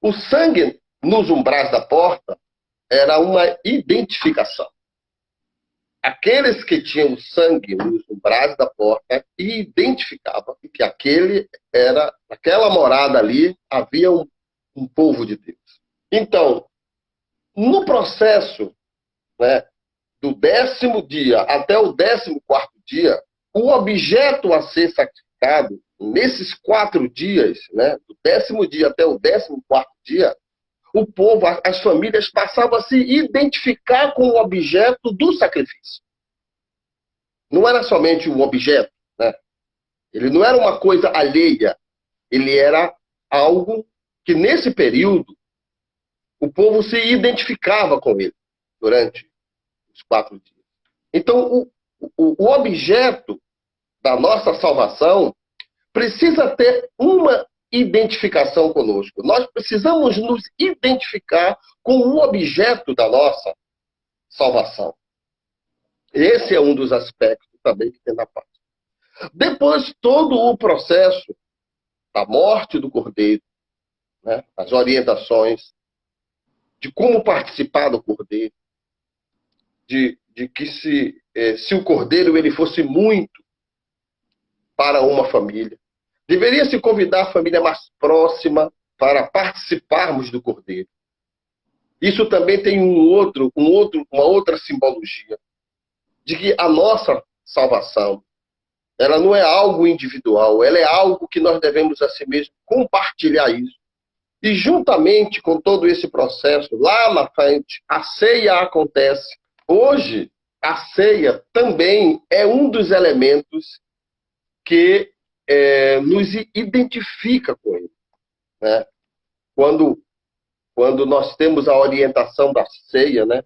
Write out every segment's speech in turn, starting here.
O sangue nos umbrais da porta era uma identificação. Aqueles que tinham sangue nos umbrais da porta identificavam que naquela morada ali havia um povo de Deus. Então, no processo, né, do 10º dia até o 14º dia, o objeto a ser sacrificado, nesses 4 dias, né, do 10º dia até o 14º dia, o povo, as famílias passavam a se identificar com o objeto do sacrifício. Não era somente um objeto, né? Ele não era uma coisa alheia, ele era algo que, nesse período, o povo se identificava com ele durante os 4 dias. Então, o objeto da nossa salvação precisa ter uma identificação conosco. Nós precisamos nos identificar com o objeto da nossa salvação. Esse é um dos aspectos também que tem na Páscoa. Depois, todo o processo da morte do Cordeiro, né, as orientações de como participar do Cordeiro, de que se o Cordeiro ele fosse muito para uma família, deveria se convidar a família mais próxima para participarmos do Cordeiro. Isso também tem uma outra simbologia, de que a nossa salvação, ela não é algo individual, ela é algo que nós devemos a si mesmo compartilhar isso. E juntamente com todo esse processo, lá na frente, a ceia acontece. Hoje, a ceia também é um dos elementos que nos identifica com ele, né? Quando nós temos a orientação da ceia, né,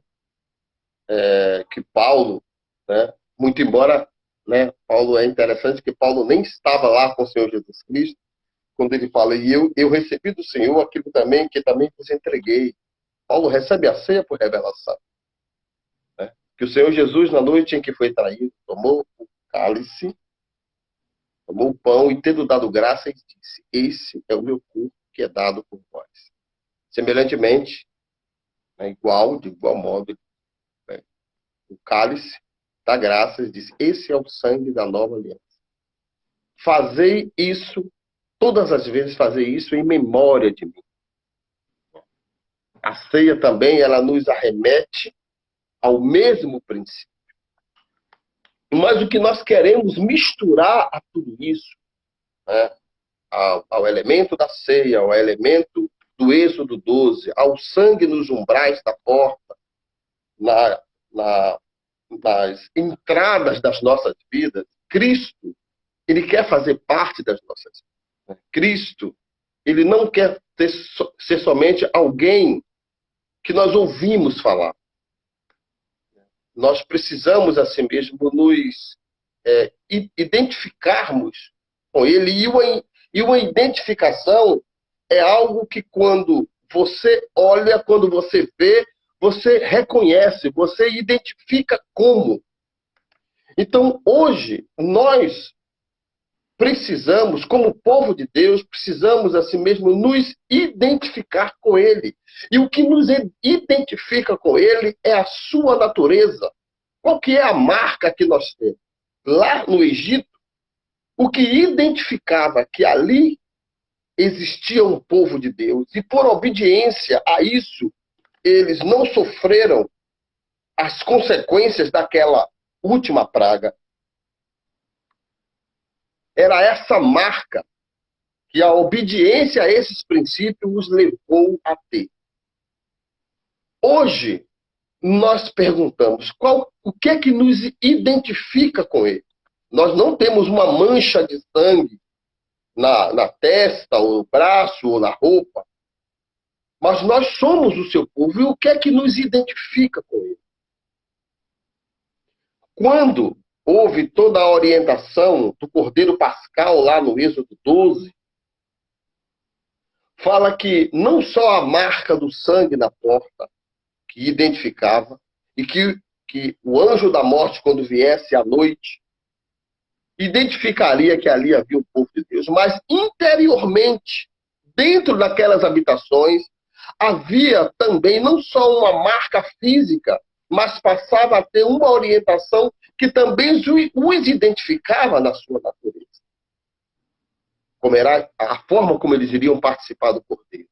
que Paulo, né, muito embora, né, Paulo é interessante que Paulo nem estava lá com o Senhor Jesus Cristo, quando ele fala, e eu recebi do Senhor aquilo também que também vos entreguei. Paulo recebe a ceia por revelação, né? Que o Senhor Jesus, na noite em que foi traído, tomou o cálice, tomou o pão e, tendo dado graça, ele disse, esse é o meu corpo que é dado por vós. Semelhantemente, né, de igual modo, né, o cálice da graça, ele disse, esse é o sangue da nova aliança. Fazei isso, todas as vezes fazei isso em memória de mim. A ceia também, ela nos arremete ao mesmo princípio. Mas o que nós queremos misturar a tudo isso, né, ao elemento da ceia, ao elemento do Êxodo 12, ao sangue nos umbrais da porta, nas entradas das nossas vidas, Cristo, ele quer fazer parte das nossas vidas. Cristo, ele não quer ser somente alguém que nós ouvimos falar. Nós precisamos, assim mesmo, nos identificarmos com ele. E uma identificação é algo que quando você olha, quando você vê, você reconhece, você identifica como. Então, hoje, nós precisamos, como povo de Deus, precisamos, assim mesmo, nos identificar com ele. E o que nos identifica com ele é a sua natureza. Qual que é a marca que nós temos? Lá no Egito, o que identificava que ali existia um povo de Deus, e por obediência a isso, eles não sofreram as consequências daquela última praga. Era essa marca que a obediência a esses princípios os levou a ter. Hoje, nós perguntamos, o que é que nos identifica com ele? Nós não temos uma mancha de sangue na testa, ou no braço, ou na roupa, mas nós somos o seu povo, e o que é que nos identifica com ele? Quando houve toda a orientação do Cordeiro Pascal lá no Êxodo 12, fala que não só a marca do sangue na porta que identificava, e que o anjo da morte, quando viesse à noite, identificaria que ali havia o povo de Deus, mas interiormente, dentro daquelas habitações havia também não só uma marca física, mas passava a ter uma orientação que também os identificava na sua natureza. Como era a forma como eles iriam participar do cordeiro.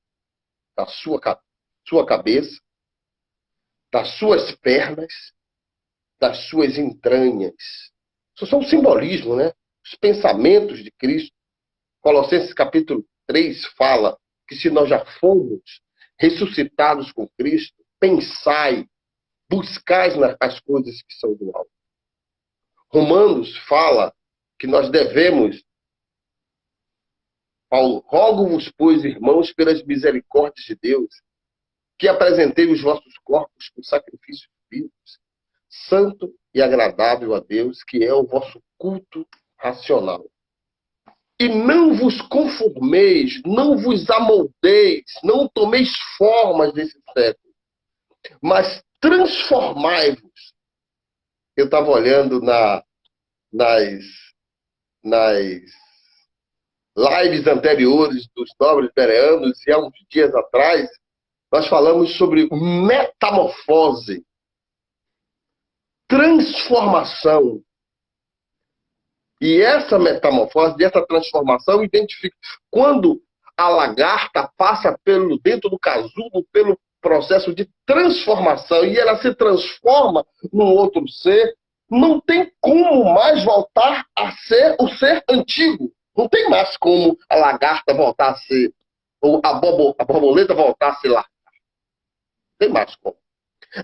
Da sua cabeça, das suas pernas, das suas entranhas. Isso são um simbolismo, né? Os pensamentos de Cristo. Colossenses capítulo 3 fala que se nós já fomos ressuscitados com Cristo, pensai, buscai as coisas que são do alto. Romanos fala que nós devemos, Paulo, rogo-vos, pois, irmãos, pelas misericórdias de Deus, que apresentei os vossos corpos com sacrifícios vivos, santo e agradável a Deus, que é o vosso culto racional. E não vos conformeis, não vos amoldeis, não tomeis formas desse século, mas transformai-vos. Eu estava olhando nas lives anteriores dos nobres bereanos, e há uns dias atrás, nós falamos sobre metamorfose, transformação. E essa metamorfose, essa transformação, identifica quando a lagarta passa dentro do casulo, pelo processo de transformação, e ela se transforma num outro ser, não tem como mais voltar a ser o ser antigo. Não tem mais como a lagarta voltar a ser, ou a borboleta voltar a ser lagarta. Não tem mais como.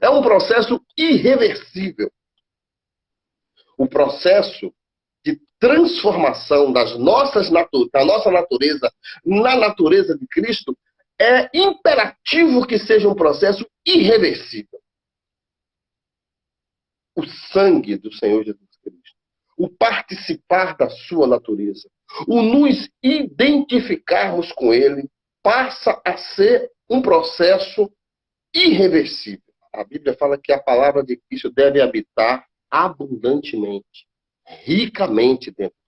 É um processo irreversível. O processo de transformação da nossa natureza na natureza de Cristo é imperativo que seja um processo irreversível. O sangue do Senhor Jesus Cristo, o participar da sua natureza, o nos identificarmos com Ele, passa a ser um processo irreversível. A Bíblia fala que a palavra de Cristo deve habitar abundantemente, ricamente dentro de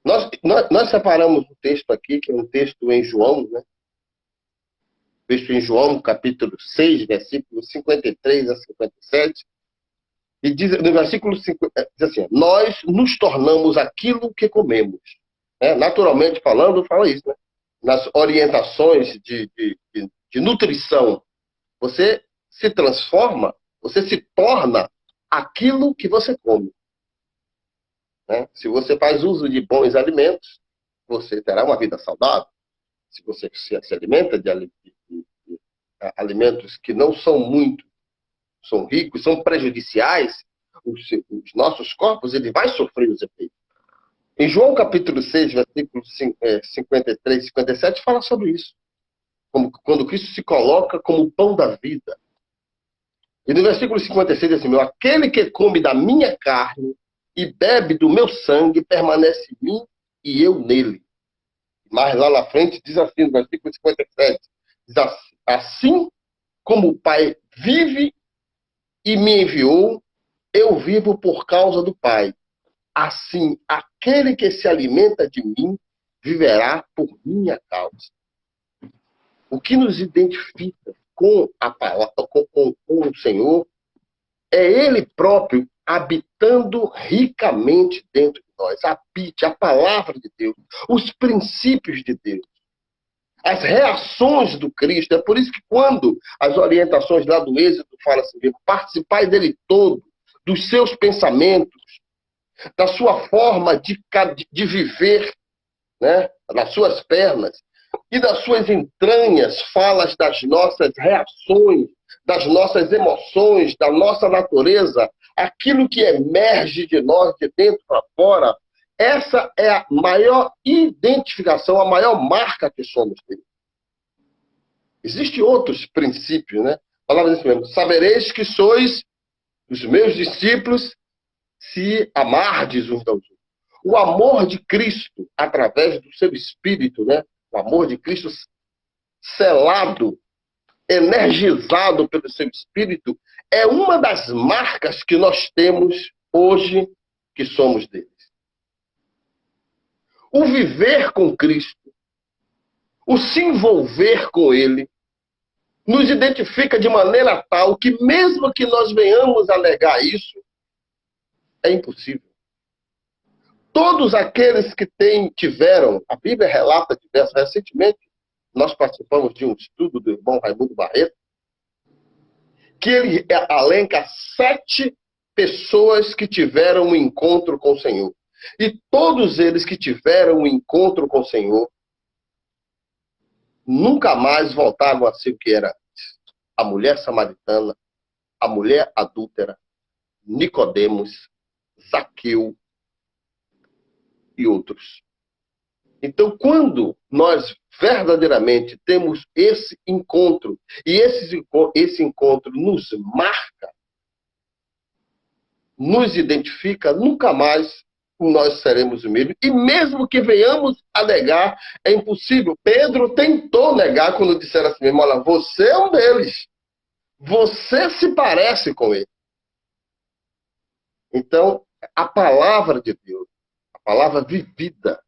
nós. Nós separamos um texto aqui, que é um texto em João, né? Texto em João, capítulo 6, versículos 53 a 57. E diz, no versículo 50, diz assim: nós nos tornamos aquilo que comemos. Naturalmente falando, fala isso, né? Nas orientações de nutrição, você se transforma, você se torna aquilo que você come. Se você faz uso de bons alimentos, você terá uma vida saudável. Se você se alimenta de alimentos que não são muito, são ricos, são prejudiciais, os nossos corpos, ele vai sofrer os efeitos. Em João capítulo 6, versículos 53 e 57, fala sobre isso. Quando Cristo se coloca como o pão da vida. E no versículo 56 diz assim: aquele que come da minha carne e bebe do meu sangue permanece em mim e eu nele. Mas lá na frente diz assim, no versículo 57, diz assim como o Pai vive e me enviou, eu vivo por causa do Pai. Assim, aquele que se alimenta de mim viverá por minha causa. O que nos identifica com a palavra, com o Senhor, é Ele próprio habitando ricamente dentro de nós. Habite a palavra de Deus, os princípios de Deus, as reações do Cristo. É por isso que quando as orientações lá do Êxodo falam assim, participai dele todo, dos seus pensamentos, da sua forma de viver, né? Das suas pernas e das suas entranhas, falas das nossas reações, das nossas emoções, da nossa natureza, aquilo que emerge de nós, de dentro para fora. Essa é a maior identificação, a maior marca que somos dele. Existem outros princípios, né? A palavra diz mesmo: sabereis que sois os meus discípulos se amardes uns aos outros. O amor de Cristo, através do seu Espírito, né? O amor de Cristo selado, energizado pelo seu Espírito, é uma das marcas que nós temos hoje que somos deles. O viver com Cristo, o se envolver com ele, nos identifica de maneira tal que, mesmo que nós venhamos a negar isso, é impossível. Todos aqueles que tiveram, a Bíblia relata diversos, recentemente nós participamos de um estudo do irmão Raimundo Barreto, que ele alenca 7 pessoas que tiveram um encontro com o Senhor. E todos eles que tiveram um encontro com o Senhor nunca mais voltaram a ser o que era antes. A mulher samaritana, a mulher adúltera, Nicodemos, Zaqueu e outros. Então, quando nós verdadeiramente temos esse encontro, e esse encontro nos marca, nos identifica, nunca mais nós seremos o mesmo. E mesmo que venhamos a negar, é impossível. Pedro tentou negar quando disseram assim mesmo: olha, você é um deles. Você se parece com ele. Então, a palavra de Deus, a palavra vivida,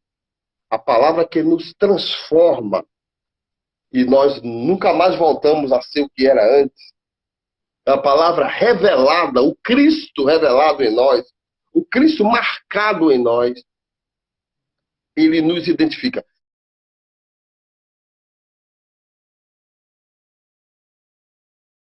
a palavra que nos transforma, e nós nunca mais voltamos a ser o que era antes, a palavra revelada, o Cristo revelado em nós, o Cristo marcado em nós, ele nos identifica.